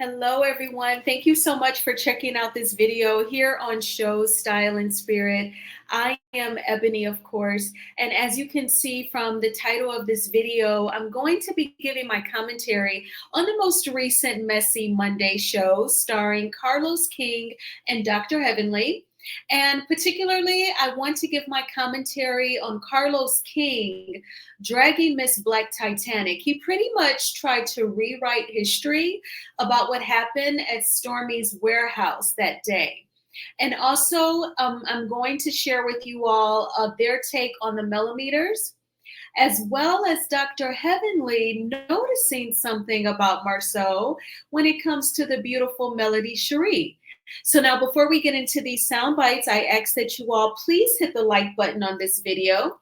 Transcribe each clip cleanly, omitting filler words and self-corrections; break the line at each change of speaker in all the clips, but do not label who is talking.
Hello, everyone. Thank you so much for checking out this video here on Show Style and Spirit. I am Ebony, of course, and as you can see from the title of this video, I'm going to be giving my commentary on the most recent Messy Monday show starring Carlos King and Dr. Heavenly. And particularly, I want to give my commentary on Carlos King dragging Miss Black Titanic. He pretty much tried to rewrite history about what happened at Stormy's warehouse that day. And also, I'm going to share with you all their take on the millimeters, as well as Dr. Heavenly noticing something about Marsau when it comes to the beautiful Melody Cherie. So now, before we get into these sound bites, I ask that you all please hit the like button on this video.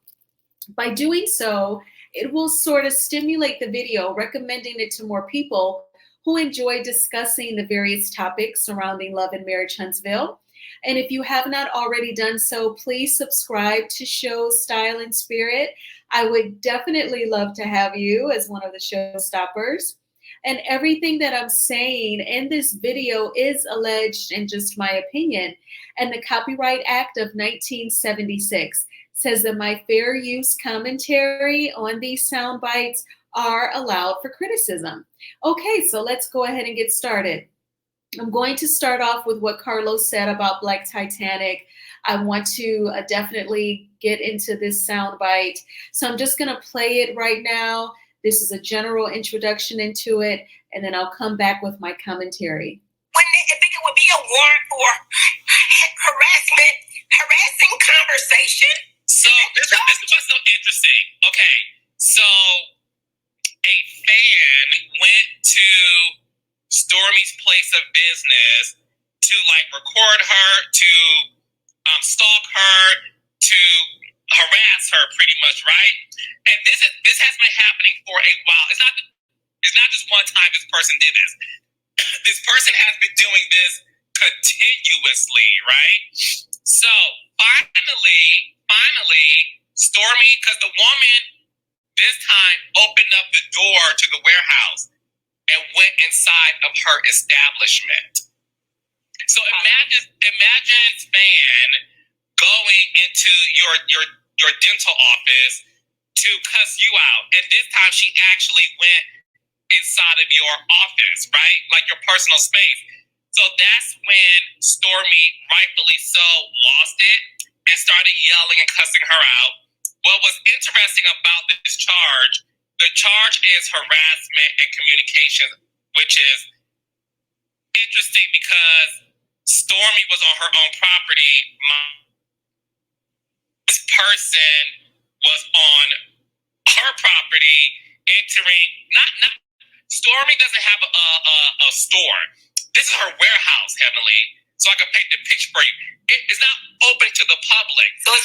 By doing so, it will sort of stimulate the video, recommending it to more people who enjoy discussing the various topics surrounding love and marriage Huntsville. And if you have not already done so, please subscribe to Show Style and Spirit. I would definitely love to have you as one of the showstoppers. And everything that I'm saying in this video is alleged and just my opinion. And the Copyright Act of 1976 says that my fair use commentary on these sound bites are allowed for criticism. Okay, so let's go ahead and get started. I'm going to start off with what Carlos said about Black Titanic. I want to definitely get into this sound bite. So I'm just going to play it right now. This is a general introduction into it, and then I'll come back with my commentary.
When they think it would be a warrant for harassing conversation.
So this is what's so interesting. Okay, so a fan went to Stormy's place of business to record her, to stalk her, to harass her, pretty much, right? And this has been happening for a while. It's not just one time this person did this. This person has been doing this continuously, right? So finally, Stormy, because the woman this time opened up the door to the warehouse and went inside of her establishment. So imagine Fan going into your dental office to cuss you out, and this time she actually went inside of your office, right? Like your personal space. So that's when Stormy, rightfully so, lost it and started yelling and cussing her out. What was interesting about this charge, the charge is harassment and communication, which is interesting because Stormy was on her own property. This person was on her property entering, not Stormy doesn't have a store. This is her warehouse, Heavenly. So I can paint the picture for you. It is not open to the public. So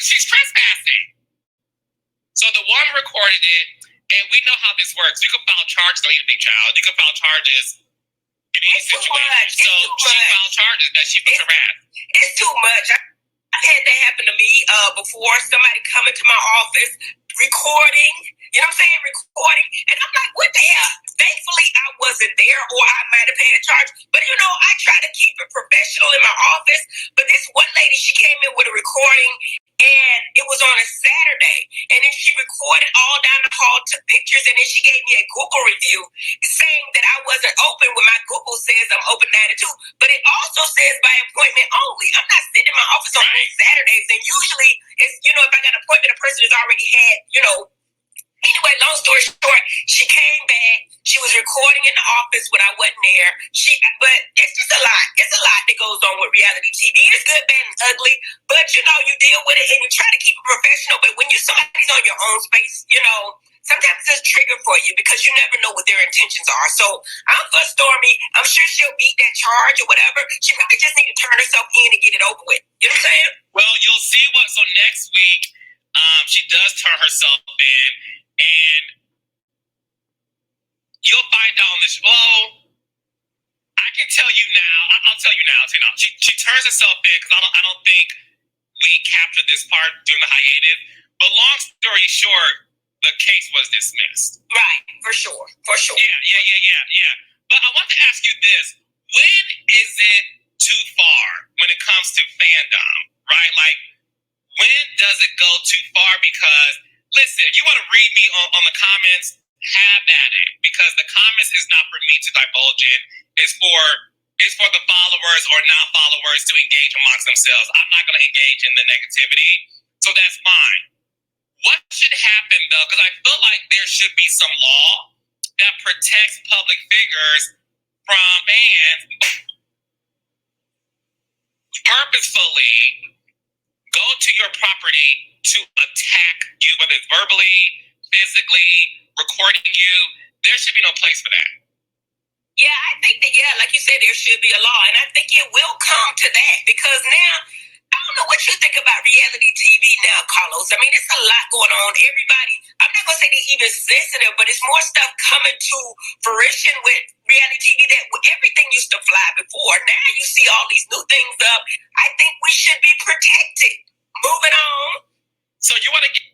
she's trespassing. So the one recorded it, and we know how this works. You can file charges on anything, child. You can file charges in any situation. So she filed charges that she was harassed.
It's too much. I've had that happen to me before. Somebody coming to my office, recording. You know what I'm saying? Recording. And I'm like, what the hell? Thankfully, I wasn't there, or I might have paid a charge. But, I try to keep it professional in my office. But this one lady, she came in with a recording, and it was on a Saturday. And then she recorded all down the hall, took pictures, and then she gave me a Google review saying that I wasn't open when my Google says I'm open 9 to 2. But it also says by appointment only. I'm not sitting in my office on Saturdays. And usually, it's, if I got an appointment, a person has already had, Anyway, long story short, she came back. She was recording in the office when I wasn't there. But it's just a lot. It's a lot that goes on with reality TV. It's good, bad, and ugly. But, you deal with it and you try to keep it professional. But when somebody's on your own space, sometimes it's a trigger for you because you never know what their intentions are. So I'm for Stormy. I'm sure she'll beat that charge or whatever. She probably just need to turn herself in and get it over with. You know what I'm saying?
Well, you'll see what. So next week, she does turn herself in. And you'll find out on this. Well, I can tell you now. I'll tell you now. She turns herself in because I don't think we captured this part during the hiatus. But long story short, the case was dismissed.
Right, for sure.
Yeah. comments, have at it, because the comments is not for me to divulge it. It's for the followers or non-followers to engage amongst themselves. I'm not going to engage in the negativity, so that's fine. What should happen, though, because I feel like there should be some law that protects public figures from fans purposefully go to your property to attack you, whether it's verbally, physically, recording you. There should be no place for that.
Yeah, I think that, like you said, there should be a law. And I think it will come to that, because now, I don't know what you think about reality TV now, Carlos. I mean, it's a lot going on. Everybody, I'm not going to say they're even sensitive, but it's more stuff coming to fruition with reality TV that everything used to fly before. Now you see all these new things up. I think we should be protected. Moving on.
So you want to get...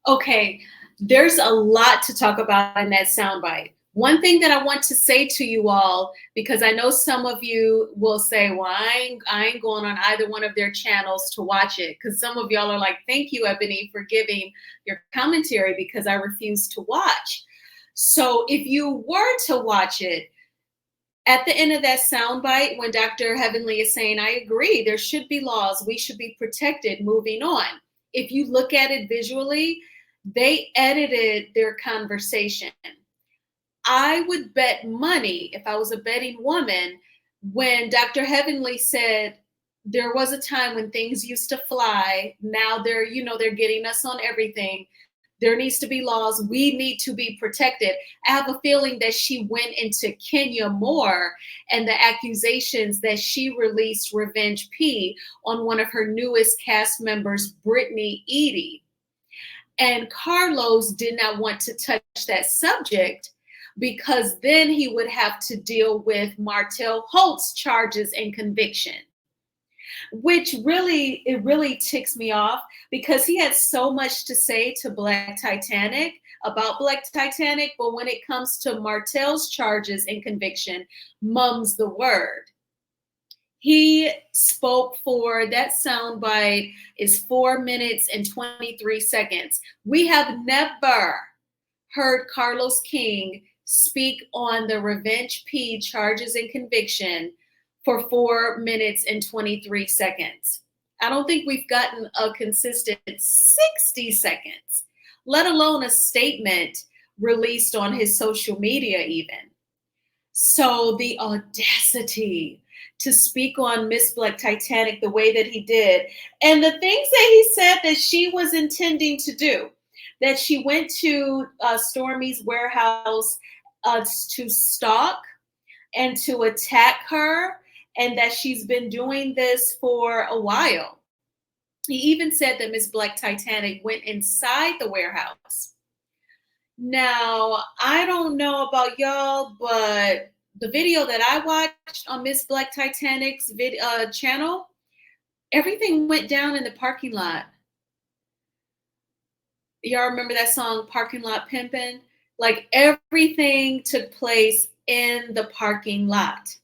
Okay, there's a lot to talk about in that soundbite. One thing that I want to say to you all, because I know some of you will say, well, I ain't going on either one of their channels to watch it, because some of y'all are like, thank you, Ebony, for giving your commentary, because I refuse to watch. So if you were to watch it, at the end of that soundbite, when Dr. Heavenly is saying, I agree, there should be laws, we should be protected, moving on. If you look at it visually, they edited their conversation. I would bet money, if I was a betting woman, when Dr. Heavenly said there was a time when things used to fly, now they're getting us on everything. There needs to be laws. We need to be protected. I have a feeling that she went into Kenya more, and the accusations that she released Revenge P on one of her newest cast members, Brittany Edie. And Carlos did not want to touch that subject, because then he would have to deal with Martel Holt's charges and conviction, which really ticks me off, because he had so much to say to Black Titanic, about Black Titanic, but when it comes to Martel's charges and conviction, mum's the word. He spoke for, that soundbite is 4 minutes and 23 seconds. We have never heard Carlos King speak on the Revenge P charges and conviction for 4 minutes and 23 seconds. I don't think we've gotten a consistent 60 seconds, let alone a statement released on his social media even. So the audacity to speak on Miss Black Titanic the way that he did, and the things that he said that she was intending to do, that she went to Stormy's warehouse to stalk and to attack her, and that she's been doing this for a while. He even said that Miss Black Titanic went inside the warehouse. Now, I don't know about y'all, but the video that I watched on Miss Black Titanic's channel, everything went down in the parking lot. Y'all remember that song, Parking Lot Pimpin'? Like, everything took place in the parking lot.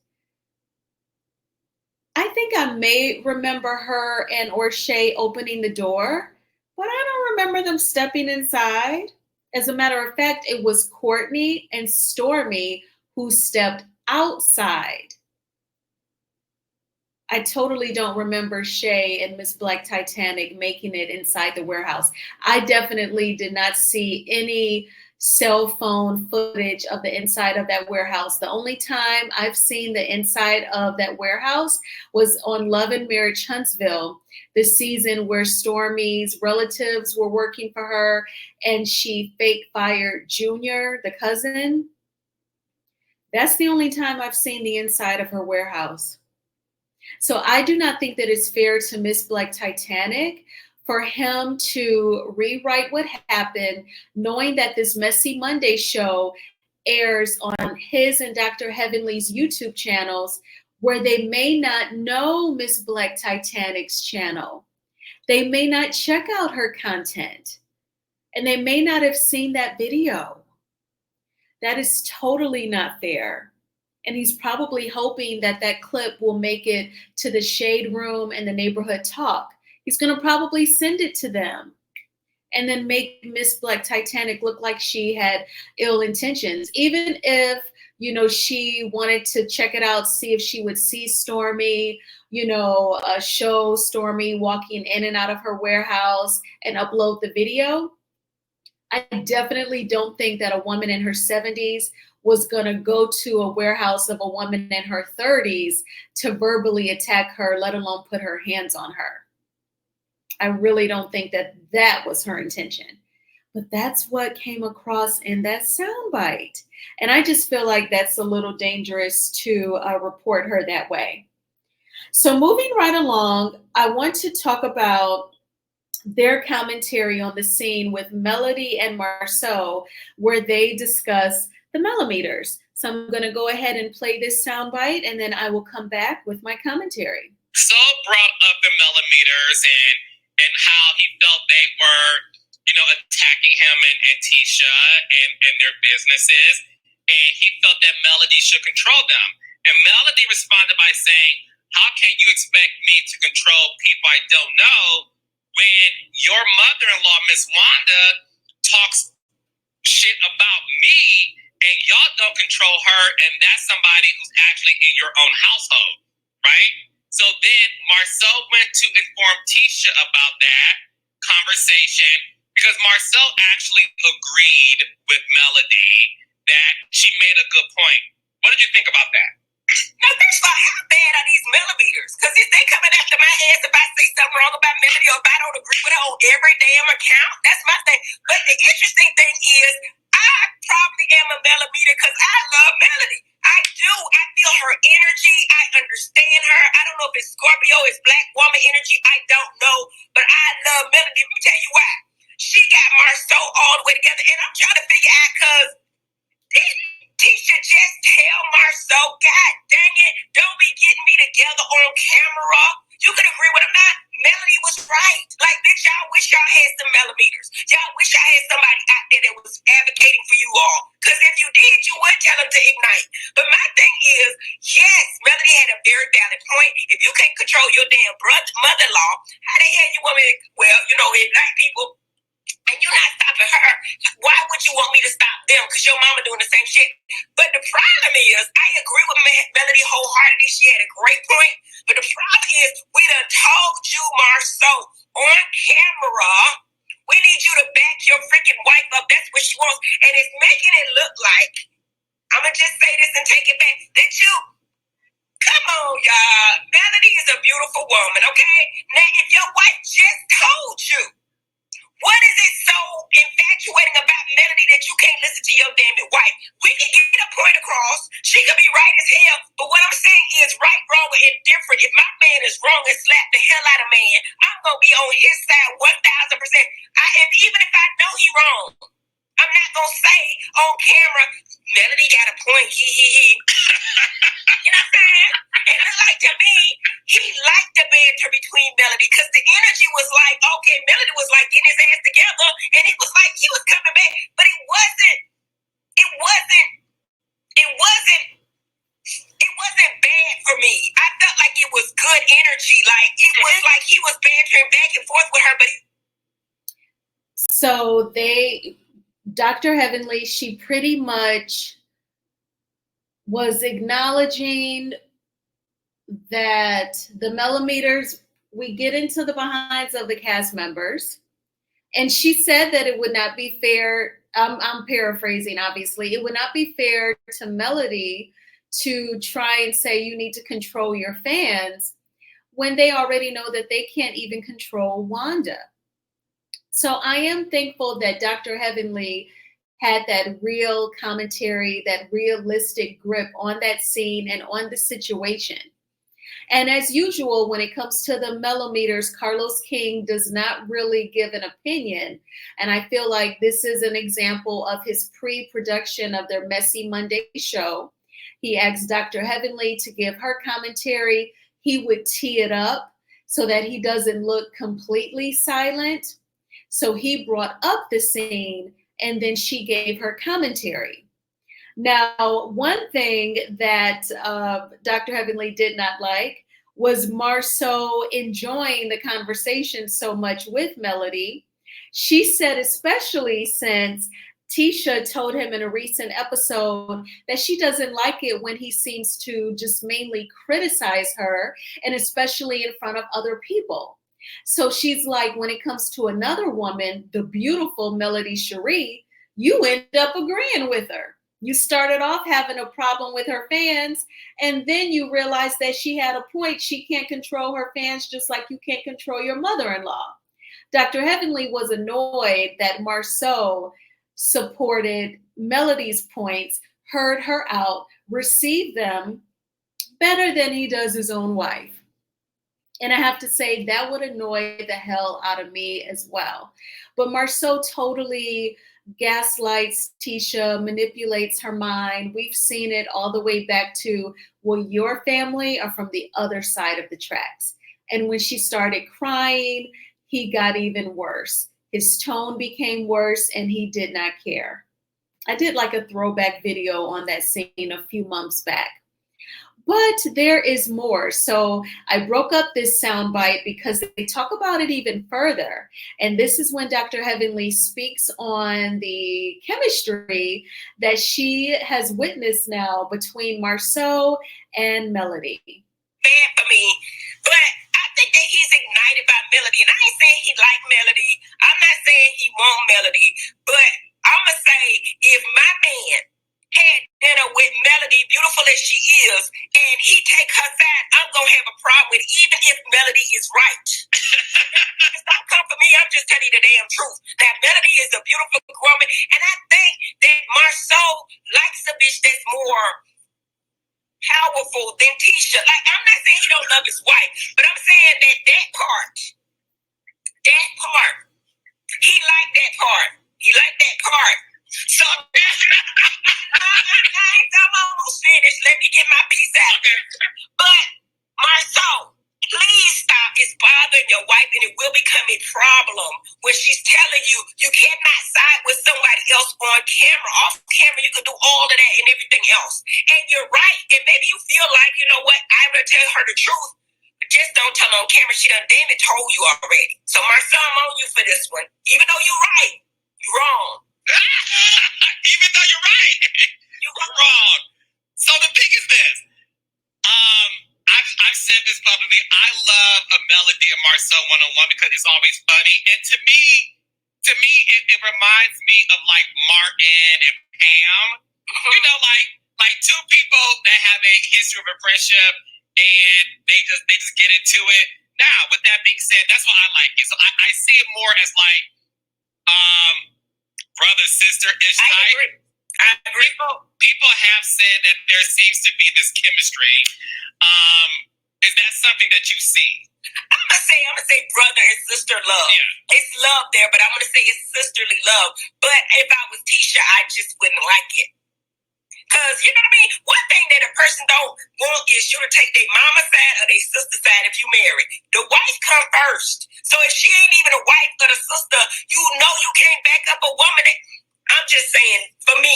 I think I may remember her and O'Shea opening the door, but I don't remember them stepping inside. As a matter of fact, it was Courtney and Stormy who stepped outside. I totally don't remember Shay and Miss Black Titanic making it inside the warehouse. I definitely did not see any cell phone footage of the inside of that warehouse. The only time I've seen the inside of that warehouse was on Love and Marriage Huntsville, the season where Stormy's relatives were working for her and she fake fired Junior, the cousin. That's the only time I've seen the inside of her warehouse. So I do not think that it's fair to Miss Black Titanic for him to rewrite what happened, knowing that this Messy Monday show airs on his and Dr. Heavenly's YouTube channels, where they may not know Miss Black Titanic's channel. They may not check out her content, and they may not have seen that video. That is totally not fair. And he's probably hoping that that clip will make it to the Shade Room and the Neighborhood Talk. He's going to probably send it to them. and then make Miss Black Titanic look like she had ill intentions. Even if, you know, she wanted to check it out, see if she would see Stormy, you know, show Stormy walking in and out of her warehouse and upload the video. I definitely don't think that a woman in her 70s was going to go to a warehouse of a woman in her 30s to verbally attack her, let alone put her hands on her. I really don't think that that was her intention. But that's what came across in that soundbite. And I just feel like that's a little dangerous to report her that way. So moving right along, I want to talk about their commentary on the scene with Melody and Marsau, where they discuss the millimeters. So I'm going to go ahead and play this soundbite, and then I will come back with my commentary.
Saul brought up the millimeters and how he felt they were, you know, attacking him and Tisha and their businesses, and he felt that Melody should control them. And Melody responded by saying, "How can you expect me to control people I don't know when your mother-in-law, Miss Wanda, talks shit about me and y'all don't control her, and that's somebody who's actually in your own household," right? So then Marsau went to inform Tisha about that conversation because Marsau actually agreed with Melody that she made a good point. What did you think about that?
Now, first of all, how bad are these millimeters? Because if they coming after my ass if I say something wrong about Melody or if I don't agree with her on every damn account, that's my thing. But the interesting thing is, I probably am a millimeter because I love Melody. I do. I feel her energy. I understand her. I don't know if it's Scorpio, it's black woman energy. I don't know. But I love Melody. Let me tell you why. She got Marsau all the way together. And I'm trying to figure out because Tisha just tell Marsau, God dang it, don't be getting me together on camera. You can agree with him not. Melody was right. Like, bitch, y'all wish y'all had some millimeters. Y'all wish y'all had somebody out there that was advocating for you all. Because if you did, you would tell them to ignite. But my thing is, yes, Melody had a very valid point. If you can't control your damn mother-in-law, how the hell you want me to, well, you know, if black people, and you're not stopping her, why would you want me to stop them? Because your mama doing the same shit. But the problem is, I agree with Melody wholeheartedly. She had a great point. But the problem is, we done told you, Marsau, on camera, we need you to back your freaking wife up. That's what she wants. And it's making it look like, I'm going to just say this and take it back, that you, come on, y'all. Melody is a beautiful woman, okay? Now, if your wife just told you, what is it so infatuating about Melody that you can't listen to your damn wife? We can get a point across. She could be right as hell. But what I'm saying is right, wrong, or indifferent. If my man is wrong and slap the hell out of man, I'm going to be on his side 1,000%. Even if I know he wrong, I'm not going to say on camera, Melody got a point. He. You know what I'm saying? And it's like, to me, he liked the banter between Melody because the energy was like, okay, Melody was like getting his ass together and it was like he was coming back. But it wasn't bad for me. I felt like it was good energy. Like, it was like he was bantering back and forth with her. But
so Dr. Heavenly, she pretty much was acknowledging that the millimeters, we get into the behinds of the cast members. And she said that it would not be fair. I'm paraphrasing, obviously. It would not be fair to Melody to try and say you need to control your fans when they already know that they can't even control Wanda. So I am thankful that Dr. Heavenly had that real commentary, that realistic grip on that scene and on the situation. And as usual, when it comes to the millimeters, Carlos King does not really give an opinion. And I feel like this is an example of his pre-production of their Messy Monday show. He asked Dr. Heavenly to give her commentary. He would tee it up so that he doesn't look completely silent. So he brought up the scene and then she gave her commentary. Now, one thing that Dr. Heavenly did not like was Marsau enjoying the conversation so much with Melody She said, especially since Tisha told him in a recent episode that she doesn't like it when he seems to just mainly criticize her, and especially in front of other people. So she's like, when it comes to another woman, the beautiful Melody Cherie, you end up agreeing with her. You started off having a problem with her fans, and then you realize that she had a point. She can't control her fans just like you can't control your mother-in-law. Dr. Heavenly was annoyed that Marsau supported Melody's points, heard her out, received them better than he does his own wife. And I have to say, that would annoy the hell out of me as well. But Marsau totally gaslights Tisha, manipulates her mind. We've seen it all the way back to, well, your family are from the other side of the tracks. And when she started crying, he got even worse. His tone became worse and he did not care. I did like a throwback video on that scene a few months back. But there is more. So I broke up this soundbite because they talk about it even further. And this is when Dr. Heavenly speaks on the chemistry that she has witnessed now between Marsau and Melody.
Bad for me, but I think that he's ignited by Melody. And I ain't saying he like Melody. I'm not saying he want Melody. But I'ma say, if my man had dinner with Melody, beautiful as she is, and he take her side, I'm gonna have a problem with it, even if Melody is right. Stop coming for me, I'm just telling you the damn truth. Now, Melody is a beautiful woman, and I think that Marsau likes a bitch that's more powerful than Tisha. Like, I'm not saying he don't love his wife, but I'm saying that part, he liked that part. He liked that part. So, I'm almost finished. Let me get my piece out. But, Marsau, please stop. It's bothering your wife, and it will become a problem when she's telling you you cannot side with somebody else on camera. Off camera, you can do all of that and everything else. And you're right. And maybe you feel like, you know what, I'm going to tell her the truth. But just don't tell her on camera. She done damn it told you already. So, Marsau, I'm on you for this one. Even though you're right, you're wrong.
Even though you're right, you're wrong. So the thing is this. I've said this publicly. I love a Melody and Marsau one-on-one because it's always funny. And to me, it reminds me of like Martin and Pam. You know, like two people that have a history of a friendship and they just get into it. Now, with that being said, that's why I like it. So I see it more as like brother sister-ish type.
I agree.
People have said that there seems to be this chemistry. Is that something that you see?
I'm gonna say brother and sister love.
Yeah.
It's love there, but I'm gonna say it's sisterly love. But if I was Tisha, I just wouldn't like it. Cause you know what I mean? One thing that a person don't want is you to take their mama's side or their sister's side if you marry. The wife come first. So if she ain't even a wife or a sister, you know you can't back up a woman. I'm just saying, for me.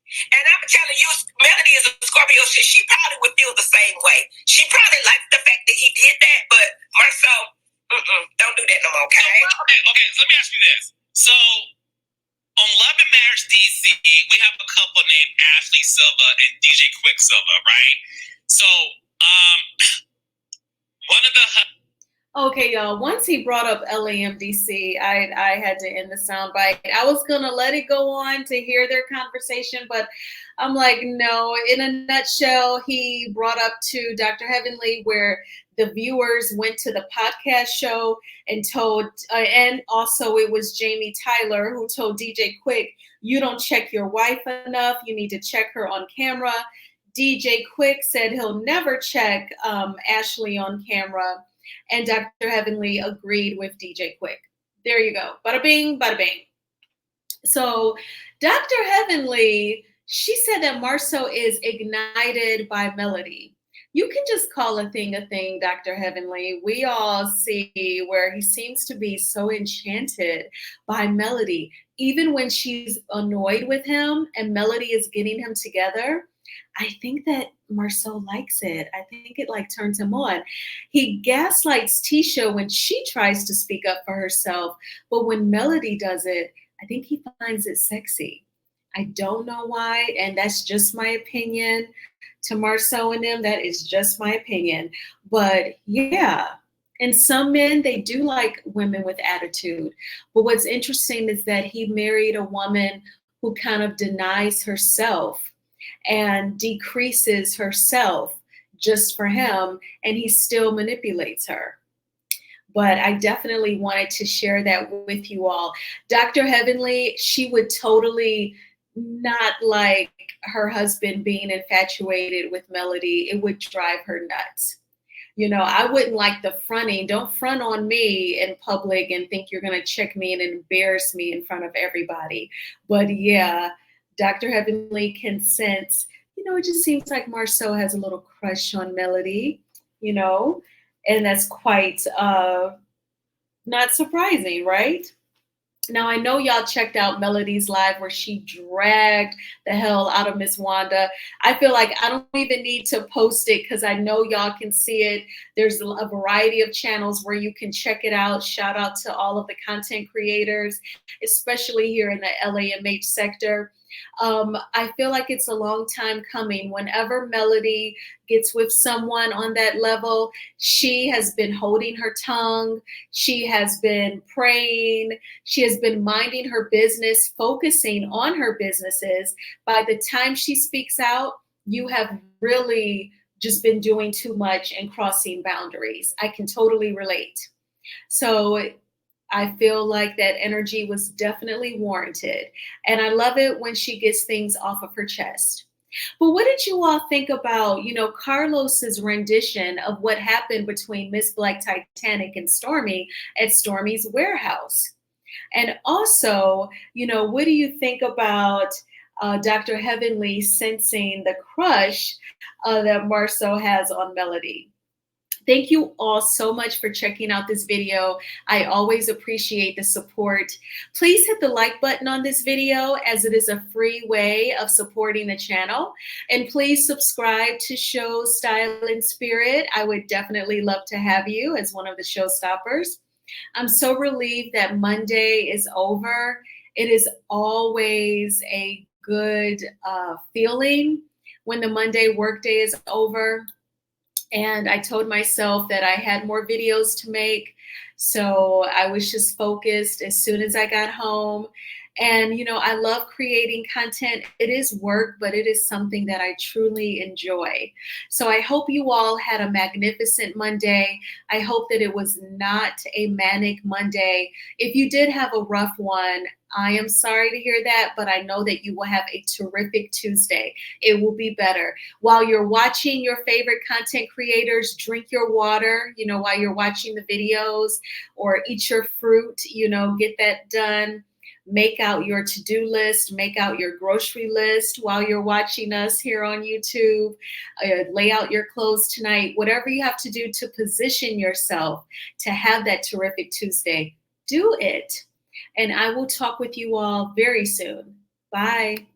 And I'm telling you, Melody is a Scorpio. She probably would feel the same way. She probably likes the fact that he did that, but Marsau, don't do that no more, okay?
Okay, so let me ask you this. So, on Love and Marriage DC, we have a couple named Ashley Silva and DJ Quicksilver, right? So, one of the...
Okay, y'all, once he brought up LAMDC, I had to end the soundbite. I was going to let it go on to hear their conversation, but I'm like, no. In a nutshell, he brought up to Dr. Heavenly where the viewers went to the podcast show and told, and also it was Jamie Tyler who told DJ Quick, you don't check your wife enough. You need to check her on camera. DJ Quick said he'll never check Ashley on camera. And Dr. Heavenly agreed with DJ Quick. There you go. Bada bing, bada bing. So Dr. Heavenly, she said that Marsau is ignited by Melody. You can just call a thing, Dr. Heavenly. We all see where he seems to be so enchanted by Melody. even when she's annoyed with him and Melody is getting him together, I think that Marsau likes it. I think it like turns him on. He gaslights Tisha when she tries to speak up for herself, but when Melody does it, I think he finds it sexy. I don't know why, and that's just my opinion. To Marsau and them, that is just my opinion. But yeah, and some men, they do like women with attitude. But what's interesting is that he married a woman who kind of denies herself and decreases herself just for him, and he still manipulates her. But I definitely wanted to share that with you all. Dr. Heavenly, she would totally not like her husband being infatuated with Melody. It would drive her nuts. You know, I wouldn't like the fronting. Don't front on me in public and think you're going to check me and embarrass me in front of everybody. But yeah, Dr. Heavenly can sense, it just seems like Marsau has a little crush on Melody, and that's quite not surprising, right? Now, I know y'all checked out Melody's live where she dragged the hell out of Miss Wanda. I feel like I don't even need to post it because I know y'all can see it. There's a variety of channels where you can check it out. Shout out to all of the content creators, especially here in the LAMH sector. I feel like it's a long time coming. Whenever Melody gets with someone on that level, she has been holding her tongue. She has been praying. She has been minding her business, focusing on her businesses. By the time she speaks out, you have really just been doing too much and crossing boundaries. I can totally relate. So I feel like that energy was definitely warranted. And I love it when she gets things off of her chest. But what did you all think about, Carlos's rendition of what happened between Miss Black Titanic and Stormy at Stormy's warehouse? And also, what do you think about Dr. Heavenly sensing the crush that Marsau has on Melody? Thank you all so much for checking out this video. I always appreciate the support. Please hit the like button on this video as it is a free way of supporting the channel. And please subscribe to Show Style and Spirit. I would definitely love to have you as one of the showstoppers. I'm so relieved that Monday is over. It is always a good feeling when the Monday workday is over. And I told myself that I had more videos to make. So I was just focused as soon as I got home. And, I love creating content. It is work, but it is something that I truly enjoy. So I hope you all had a magnificent Monday. I hope that it was not a manic Monday. If you did have a rough one, I am sorry to hear that, but I know that you will have a terrific Tuesday. It will be better. While you're watching your favorite content creators, drink your water, while you're watching the videos, or eat your fruit, get that done. Make out your to-do list, make out your grocery list while you're watching us here on YouTube. Lay out your clothes tonight. Whatever you have to do to position yourself to have that terrific Tuesday, do it. And I will talk with you all very soon. Bye.